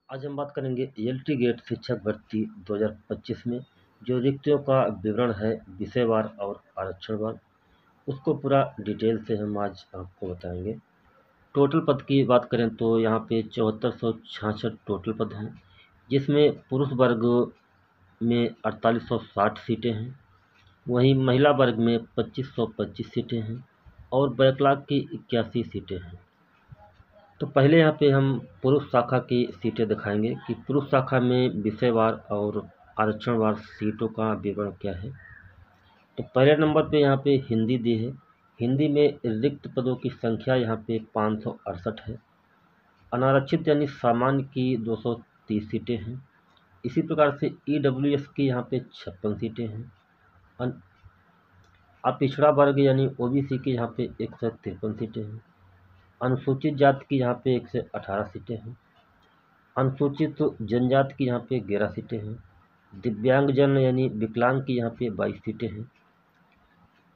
आज हम बात करेंगे एलटी गेट शिक्षक भर्ती 2025 में जो रिक्तियों का विवरण है विषयवार और आरक्षणवार, उसको पूरा डिटेल से हम आज आपको बताएंगे। टोटल पद की बात करें तो यहाँ पे 7466 टोटल पद हैं, जिसमें पुरुष वर्ग में 4860 सीटें हैं, वहीं महिला वर्ग में 2525 सीटें हैं और बैकलॉग की 81 सीटें हैं। तो पहले यहाँ पे हम पुरुष शाखा की सीटें दिखाएंगे कि पुरुष शाखा में विषयवार और आरक्षणवार सीटों का विवरण क्या है। तो पहले नंबर पे यहाँ पे हिंदी दी है। हिंदी में रिक्त पदों की संख्या यहाँ पे 568 है। अनारक्षित यानी सामान्य की 230 सीटें हैं। इसी प्रकार से ईडब्ल्यूएस की यहाँ पे 56 सीटें हैं। पिछड़ा वर्ग यानी ओबीसी की यहाँ पे 153 सीटें हैं। अनुसूचित जाति की यहाँ पे 118 सीटें हैं। अनुसूचित जनजाति की यहाँ पे 11 सीटें हैं। दिव्यांगजन यानी विकलांग की यहाँ पे 22 सीटें हैं।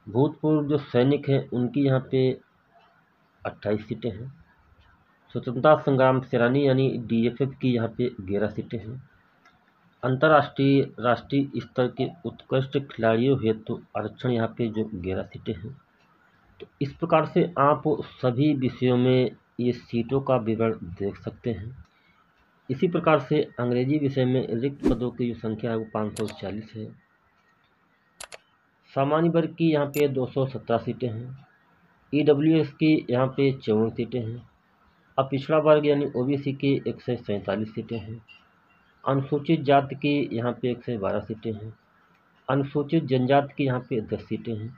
भूतपूर्व जो सैनिक हैं उनकी यहाँ पे 28 सीटें हैं। स्वतंत्रता संग्राम सेनानी यानी डीएफएफ की यहाँ पे 11 सीटें हैं। अंतर्राष्ट्रीय राष्ट्रीय स्तर के उत्कृष्ट खिलाड़ियों हेतु आरक्षण यहाँ पे जो 11 सीटें हैं। तो इस प्रकार से आप सभी विषयों में ये सीटों का विवरण देख सकते हैं। इसी प्रकार से अंग्रेजी विषय में रिक्त पदों की जो संख्या है वो 540 है। सामान्य वर्ग की यहाँ पे 217 सीटें हैं। ईडब्ल्यूएस की यहाँ पे 54 सीटें हैं। पिछड़ा वर्ग यानी ओबीसी की 147 सीटें हैं। अनुसूचित जाति की यहाँ पे 112 सीटें हैं। अनुसूचित जनजाति की यहाँ पे 10 सीटें हैं।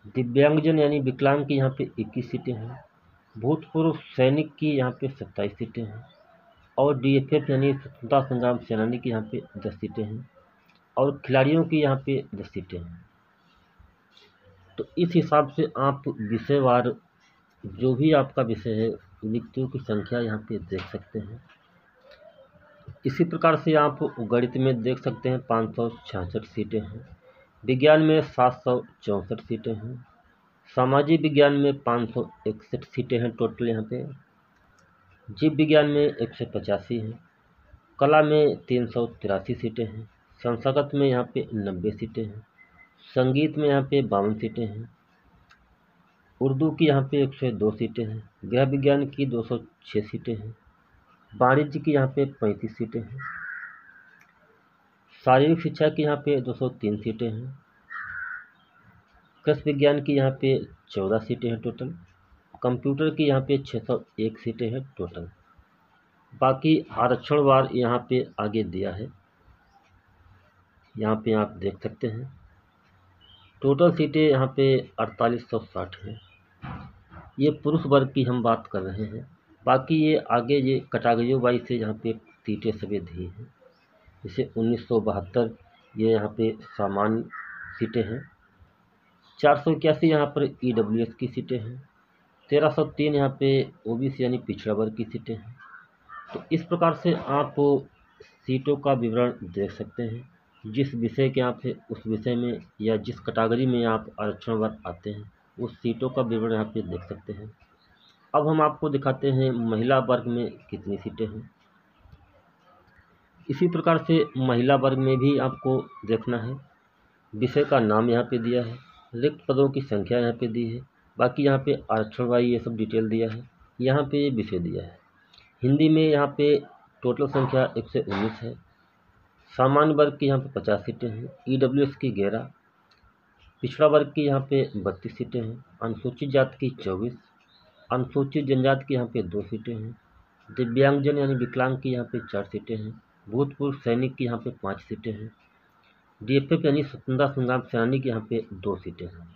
दिव्यांगजन यानी विकलांग की यहाँ पे 21 सीटें हैं। भूतपूर्व सैनिक की यहाँ पे 27 सीटें हैं और डीएफएफ यानी स्वतंत्रता संग्राम सेनानी की यहाँ पे 10 सीटें हैं और खिलाड़ियों की यहाँ पे 10 सीटें हैं। तो इस हिसाब से आप विषयवार जो भी आपका विषय है रिक्तियों की संख्या यहाँ पे देख सकते हैं। इसी प्रकार से आप गणित में देख सकते हैं 566 सीटें हैं। विज्ञान में 764 सीटें हैं। सामाजिक विज्ञान में 561 सीटें हैं टोटल यहाँ पे। जीव विज्ञान में 185 हैं। कला में 383 सीटें हैं। संस्कृत में यहाँ पे 90 सीटें हैं। संगीत में यहाँ पे 52 सीटें हैं। उर्दू की यहाँ पे 102 सीटें हैं। गृह विज्ञान की 206 सीटें हैं। वाणिज्य की यहाँ पे 35 सीटें हैं। शारीरिक शिक्षा की यहाँ पे 203 सीटें हैं। कृषि विज्ञान की यहाँ पे 14 सीटें हैं टोटल। कंप्यूटर की यहाँ पे 601 सीटें हैं टोटल। बाकी आरक्षणवार यहाँ पे आगे दिया है, यहाँ पे आप देख सकते हैं। टोटल सीटें यहाँ पे 4860 हैं। ये पुरुष वर्ग की हम बात कर रहे हैं। बाकी ये आगे ये कैटेगरी वाइज से यहाँ पे सीटें सभी दी हैं। जैसे 1972 ये यहाँ पे सामान्य सीटें हैं। 481 यहाँ पर ईडब्ल्यूएस की सीटें हैं। 1303 यहाँ पे ओबीसी यानी पिछड़ा वर्ग की सीटें हैं। तो इस प्रकार से आप सीटों का विवरण देख सकते हैं। जिस विषय के आप है उस विषय में या जिस कैटेगरी में आप आरक्षणवार आते हैं उस सीटों का विवरण यहाँ पे देख सकते हैं। अब हम आपको दिखाते हैं महिला वर्ग में कितनी सीटें हैं। इसी प्रकार से महिला वर्ग में भी आपको देखना है। विषय का नाम यहाँ पे दिया है, रिक्त पदों की संख्या यहाँ पे दी है, बाकी यहाँ पे आरक्षणवार ये सब डिटेल दिया है, यहाँ पे विषय दिया है। हिंदी में यहाँ पे टोटल संख्या 119 है। सामान्य वर्ग की यहाँ पे 50 सीटें हैं। ईडब्ल्यूएस की 11, पिछड़ा वर्ग की यहाँ पे 32 सीटें हैं। अनुसूचित जाति की 24, अनुसूचित जनजाति की यहाँ पे 2 सीटें हैं। दिव्यांगजन यानी विकलांग की यहाँ पे 4 सीटें हैं। भूतपूर्व सैनिक की यहाँ पे 5 सीटें हैं। डीएफएफ यानी स्वतंत्रता संग्राम सेनानी की यहाँ पे 2 सीटें हैं।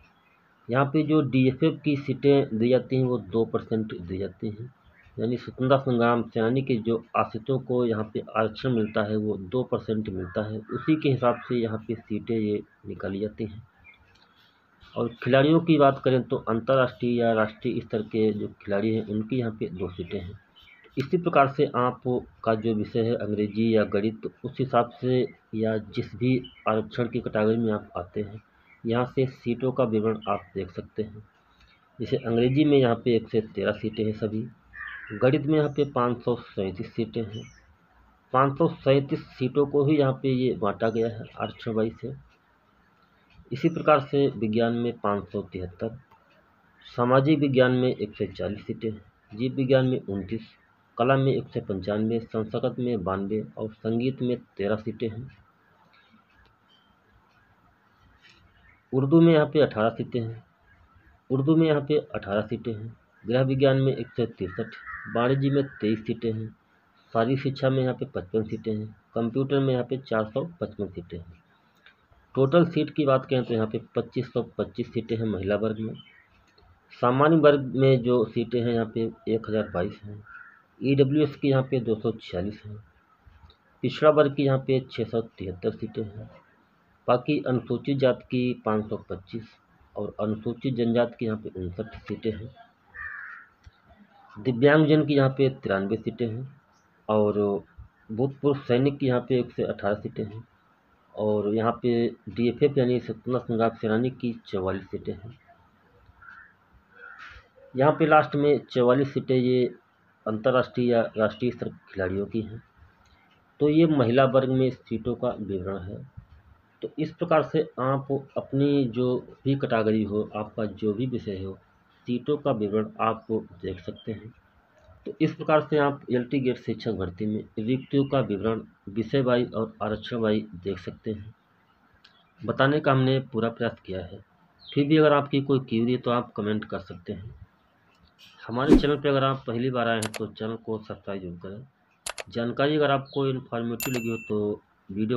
यहाँ पे जो डीएफएफ की सीटें दी जाती हैं वो 2% दी जाती हैं, यानी स्वतंत्रता संग्राम सेनानी के जो आश्रितों को यहाँ पे आरक्षण मिलता है वो 2% मिलता है। उसी के हिसाब से यहाँ पे सीटें ये निकाली जाती हैं। और खिलाड़ियों की बात करें तो अंतर्राष्ट्रीय या राष्ट्रीय स्तर के जो खिलाड़ी हैं उनकी यहाँ पे 2 सीटें हैं। इसी प्रकार से आप का जो विषय है अंग्रेजी या गणित उस हिसाब से या जिस भी आरक्षण की कैटेगरी में आप आते हैं यहाँ से सीटों का विवरण आप देख सकते हैं। जैसे अंग्रेजी में यहाँ पे 113 सीटें हैं सभी। गणित में यहाँ पे 537 सीटें हैं। 537 सीटों को ही यहाँ पे ये बांटा गया है आरक्षण वाइज से। इसी प्रकार से विज्ञान में 573, सामाजिक विज्ञान में 140 सीटें, जीव विज्ञान में 29, कला में 195, संस्कृत में 92 और संगीत में 13 सीटें हैं। उर्दू में यहाँ पे 18 सीटें हैं। गृह विज्ञान में 163, वाणिज्य में 23 सीटें हैं। शारीरिक शिक्षा में यहाँ पे 55 सीटें हैं। कंप्यूटर में यहाँ पे 455 सीटें हैं। टोटल सीट की बात करें तो यहाँ पे 2525 सीटें हैं महिला वर्ग में। सामान्य वर्ग में जो सीटें हैं यहाँ पे 1022 हैं। EWS की यहाँ पे 246 हैं। पिछड़ा वर्ग की यहाँ पे 673 सीटें हैं। बाकी अनुसूचित जाति की 525 और अनुसूचित जनजाति की यहाँ पे 59 सीटें हैं। दिव्यांगजन की यहाँ पे 93 सीटें हैं और भूतपूर्व सैनिक की यहाँ पे 118 सीटें हैं और यहाँ पे DFF यानी स्वतंत्रता संग्राम सेनानी की 44 सीटें हैं। यहाँ पे लास्ट में 44 सीटें ये अंतर्राष्ट्रीय या राष्ट्रीय स्तर के खिलाड़ियों की हैं। तो ये महिला वर्ग में सीटों का विवरण है। तो इस प्रकार से आप अपनी जो भी कैटेगरी हो, आपका जो भी विषय हो, सीटों का विवरण आप देख सकते हैं। तो इस प्रकार से आप LT गेट शिक्षक भर्ती में रिक्तियों का विवरण विषय वाइज और आरक्षण वाइज देख सकते हैं। बताने का हमने पूरा प्रयास किया है। फिर भी अगर आपकी कोई क्वेरी है तो आप कमेंट कर सकते हैं। हमारे चैनल पर अगर आप पहली बार आए हैं तो चैनल को सब्सक्राइब जरूर करें। जानकारी अगर आपको इन्फॉर्मेटिव लगी हो तो वीडियो